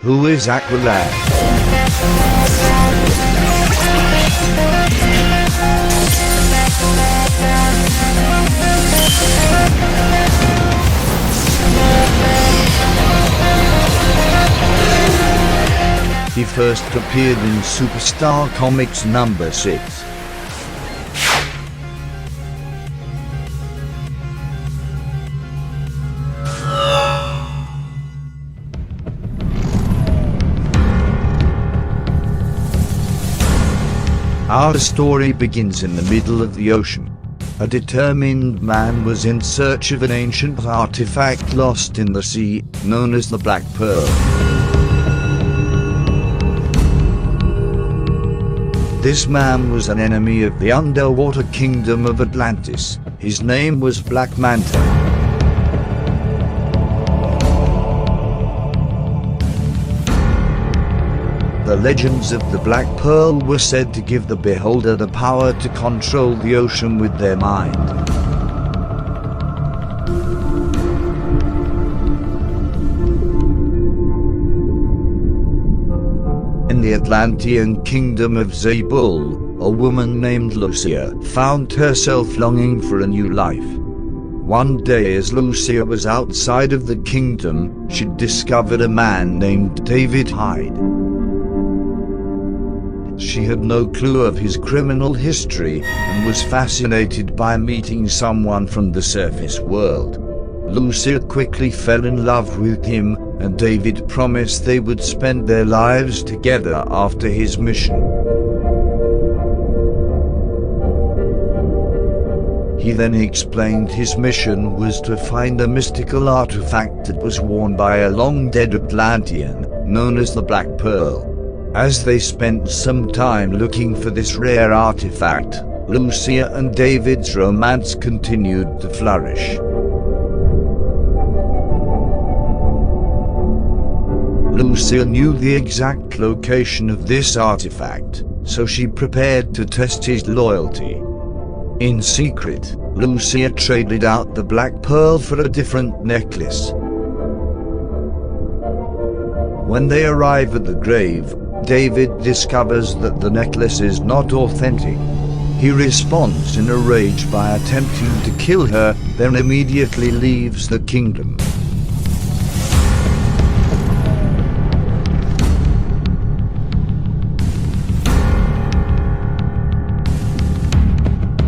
Who is Aqualad? He first appeared in Superstar Comics number 6. Our story begins in the middle of the ocean. A determined man was in search of an ancient artifact lost in the sea, known as the Black Pearl. This man was an enemy of the underwater kingdom of Atlantis. His name was Black Manta. The legends of the Black Pearl were said to give the beholder the power to control the ocean with their mind. In the Atlantean kingdom of Xebel, a woman named Lucia found herself longing for a new life. One day, as Lucia was outside of the kingdom, she discovered a man named David Hyde. She had no clue of his criminal history and was fascinated by meeting someone from the surface world. Lucia quickly fell in love with him, and David promised they would spend their lives together after his mission. He then explained his mission was to find a mystical artifact that was worn by a long-dead Atlantean, known as the Black Pearl. As they spent some time looking for this rare artifact, Lucia and David's romance continued to flourish. Lucia knew the exact location of this artifact, so she prepared to test his loyalty. In secret, Lucia traded out the Black Pearl for a different necklace. When they arrive at the grave, David discovers that the necklace is not authentic. He responds in a rage by attempting to kill her, then immediately leaves the kingdom.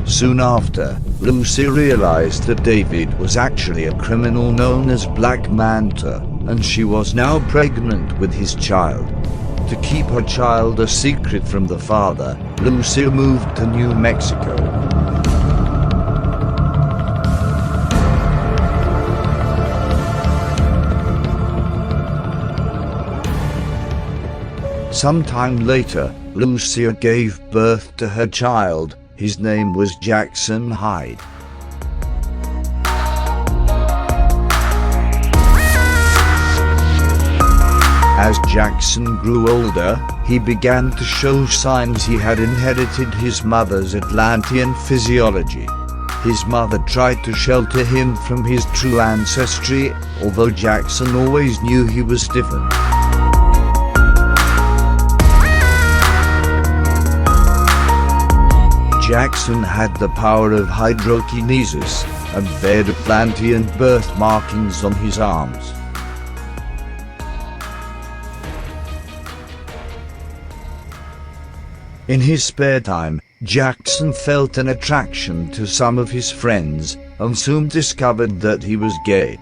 Soon after, Lucy realized that David was actually a criminal known as Black Manta, and she was now pregnant with his child. To keep her child a secret from the father, Lucy moved to New Mexico. Sometime later, Lucia gave birth to her child. His name was Jackson Hyde. As Jackson grew older, he began to show signs he had inherited his mother's Atlantean physiology. His mother tried to shelter him from his true ancestry, although Jackson always knew he was different. Jackson had the power of hydrokinesis and bared Atlantean birth markings on his arms. In his spare time, Jackson felt an attraction to some of his friends, and soon discovered that he was gay.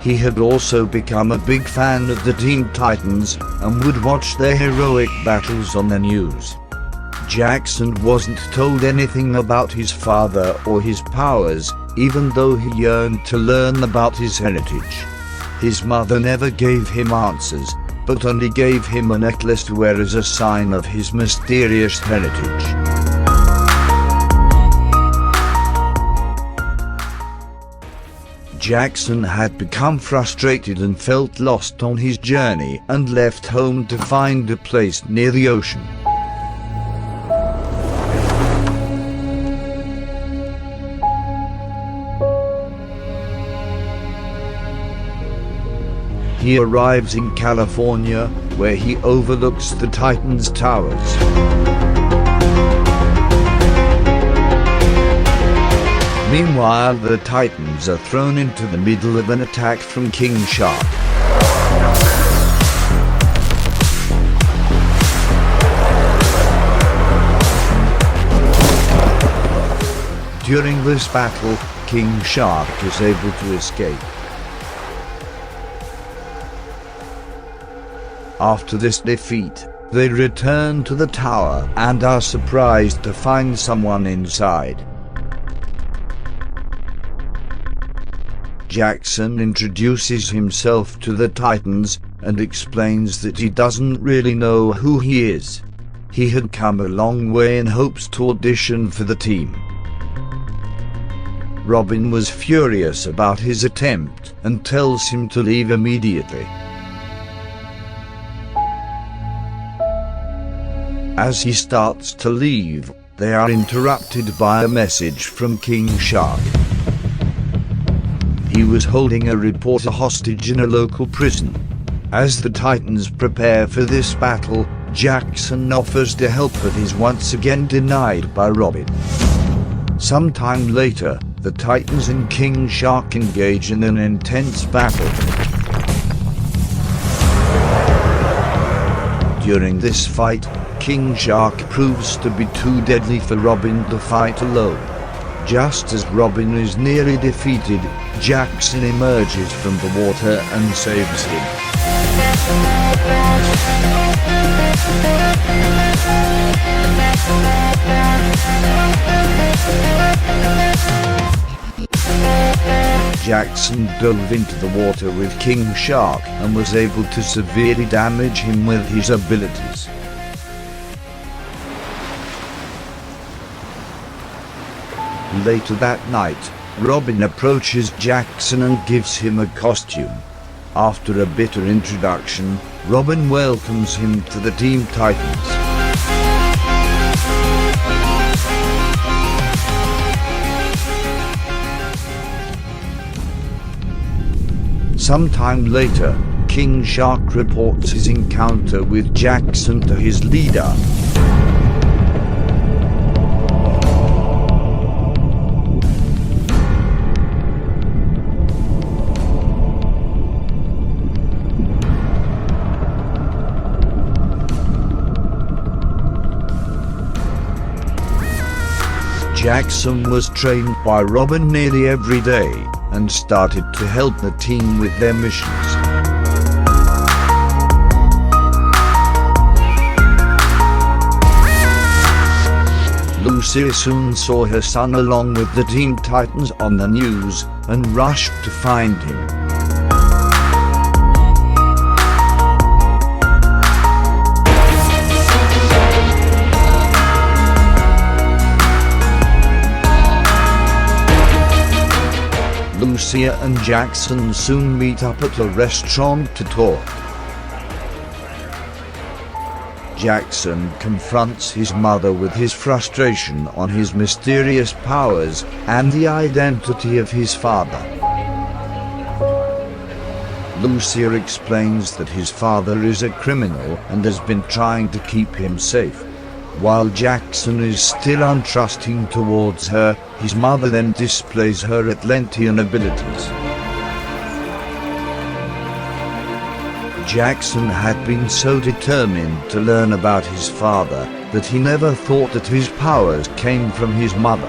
He had also become a big fan of the Teen Titans, and would watch their heroic battles on the news. Jackson wasn't told anything about his father or his powers, even though he yearned to learn about his heritage. His mother never gave him answers, but only gave him a necklace to wear as a sign of his mysterious heritage. Jackson had become frustrated and felt lost on his journey, and left home to find a place near the ocean. He arrives in California, where he overlooks the Titans' towers. Meanwhile, the Titans are thrown into the middle of an attack from King Shark. During this battle, King Shark is able to escape. After this defeat, they return to the tower and are surprised to find someone inside. Jackson introduces himself to the Titans and explains that he doesn't really know who he is. He had come a long way in hopes to audition for the team. Robin was furious about his attempt and tells him to leave immediately. As he starts to leave, they are interrupted by a message from King Shark. He was holding a reporter hostage in a local prison. As the Titans prepare for this battle, Jackson offers to help but is once again denied by Robin. Sometime later, the Titans and King Shark engage in an intense battle. During this fight, King Shark proves to be too deadly for Robin to fight alone. Just as Robin is nearly defeated, Jackson emerges from the water and saves him. Jackson dove into the water with King Shark and was able to severely damage him with his abilities. Later that night, Robin approaches Jackson and gives him a costume. After a bitter introduction, Robin welcomes him to the Team Titans. Sometime later, King Shark reports his encounter with Jackson to his leader. Jackson was trained by Robin nearly every day and started to help the team with their missions. Lucia soon saw her son along with the Team Titans on the news and rushed to find him. Lucia and Jackson soon meet up at a restaurant to talk. Jackson confronts his mother with his frustration on his mysterious powers and the identity of his father. Lucia explains that his father is a criminal and has been trying to keep him safe. While Jackson is still untrusting towards her, his mother then displays her Atlantean abilities. Jackson had been so determined to learn about his father that he never thought that his powers came from his mother.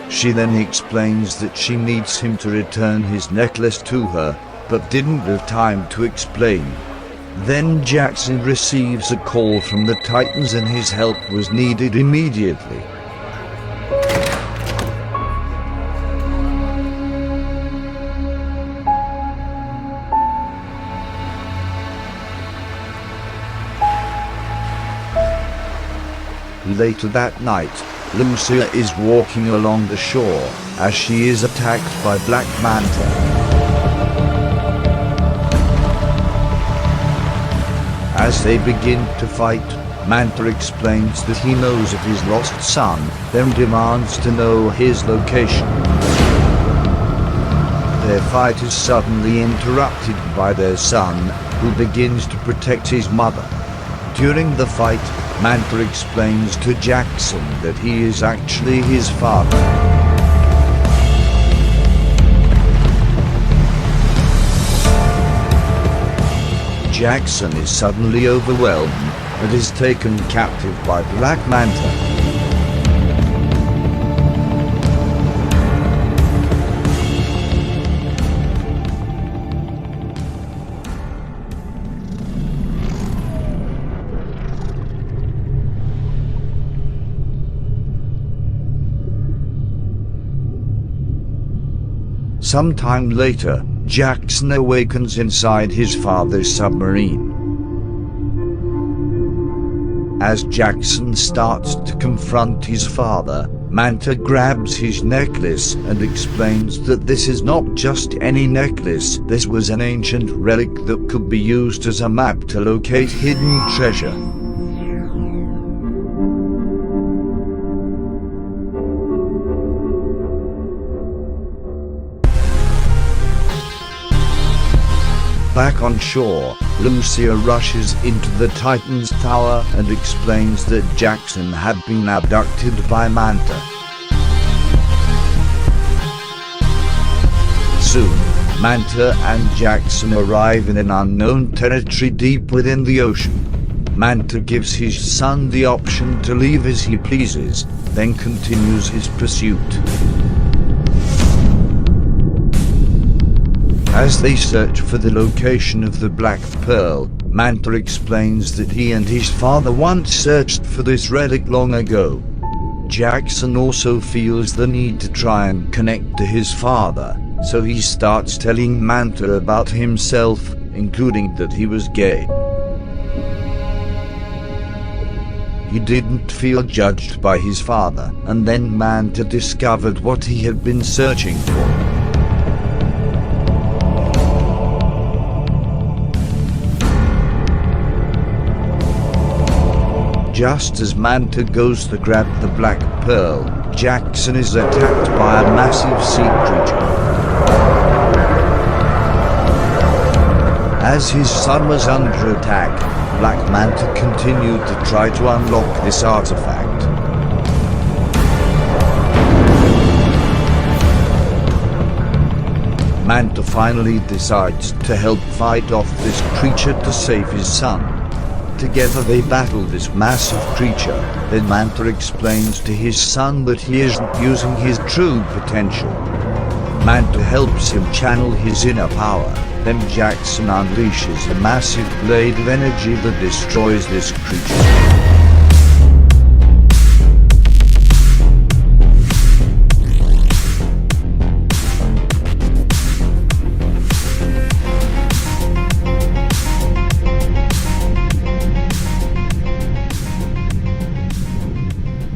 She then explains that she needs him to return his necklace to her, but didn't have time to explain. Then Jackson receives a call from the Titans and his help was needed immediately. Later that night, Lucia is walking along the shore as she is attacked by Black Manta. As they begin to fight, Manta explains that he knows of his lost son, then demands to know his location. their fight is suddenly interrupted by their son, who begins to protect his mother. During the fight, Manta explains to Jackson that he is actually his father. Jackson is suddenly overwhelmed and is taken captive by Black Manta. Sometime later, Jackson awakens inside his father's submarine. As Jackson starts to confront his father, Manta grabs his necklace and explains that this is not just any necklace, this was an ancient relic that could be used as a map to locate hidden treasure. Back on shore, Lucia rushes into the Titan's tower and explains that Jackson had been abducted by Manta. Soon, Manta and Jackson arrive in an unknown territory deep within the ocean. Manta gives his son the option to leave as he pleases, then continues his pursuit. As they search for the location of the Black Pearl, Manta explains that he and his father once searched for this relic long ago. Jackson also feels the need to try and connect to his father, so he starts telling Manta about himself, including that he was gay. He didn't feel judged by his father, and then Manta discovered what he had been searching for. Just as Manta goes to grab the Black Pearl, Jackson is attacked by a massive sea creature. As his son was under attack, Black Manta continued to try to unlock this artifact. Manta finally decides to help fight off this creature to save his son. Together they battle this massive creature, then Manta explains to his son that he isn't using his true potential. Manta helps him channel his inner power, then Jackson unleashes a massive blade of energy that destroys this creature.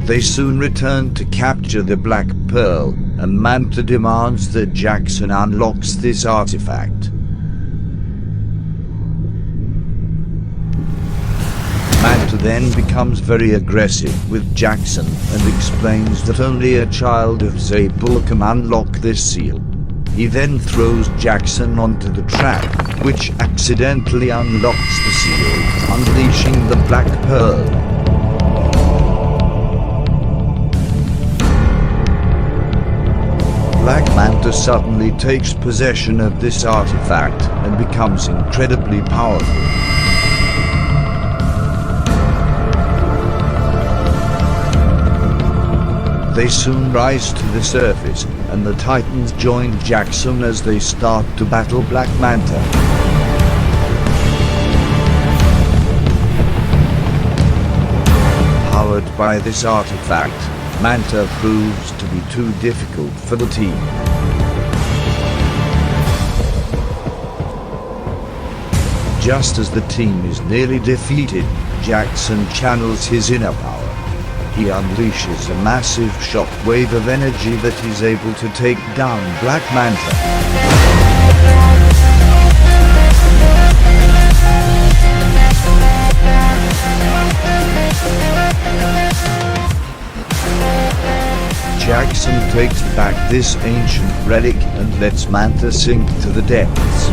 They soon return to capture the Black Pearl, and Manta demands that Jackson unlocks this artifact. Manta then becomes very aggressive with Jackson and explains that only a child of Xebel can unlock this seal. He then throws Jackson onto the trap, which accidentally unlocks the seal, unleashing the Black Pearl. Black Manta suddenly takes possession of this artifact and becomes incredibly powerful. They soon rise to the surface, and the Titans join Jackson as they start to battle Black Manta. Powered by this artifact, Manta proves to be too difficult for the team. Just as the team is nearly defeated, Jackson channels his inner power. He unleashes a massive shockwave of energy that is able to take down Black Manta. Jackson takes back this ancient relic and lets Manta sink to the depths.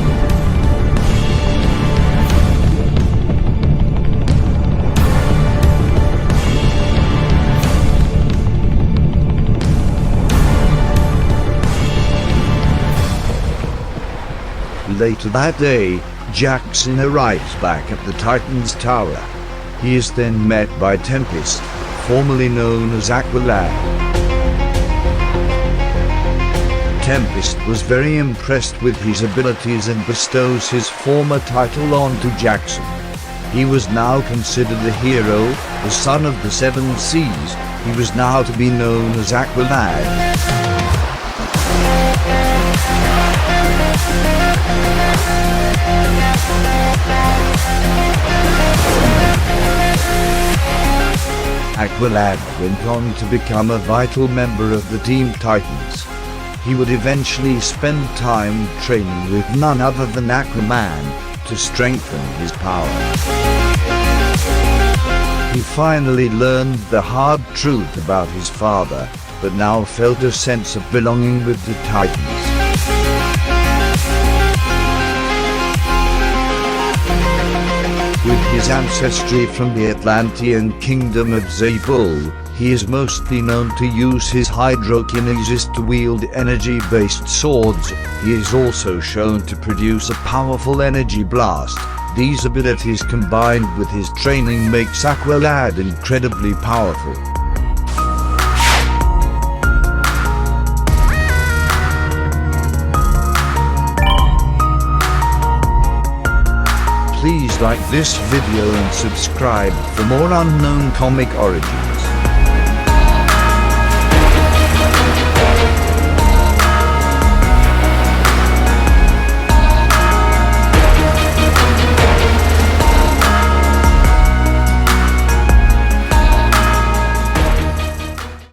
Later that day, Jackson arrives back at the Titan's tower. He is then met by Tempest, formerly known as Aqualad. Tempest was very impressed with his abilities and bestows his former title onto Jackson. He was now considered a hero, the son of the Seven Seas. He was now to be known as Aqualad. Aqualad went on to become a vital member of the Teen Titans. He would eventually spend time training with none other than Aquaman to strengthen his power. He finally learned the hard truth about his father, but now felt a sense of belonging with the Titans. With his ancestry from the Atlantean kingdom of Xebel, he is mostly known to use his hydrokinesis to wield energy-based swords. He is also shown to produce a powerful energy blast. These abilities combined with his training makes Aqualad incredibly powerful. Please like this video and subscribe for more unknown comic origins.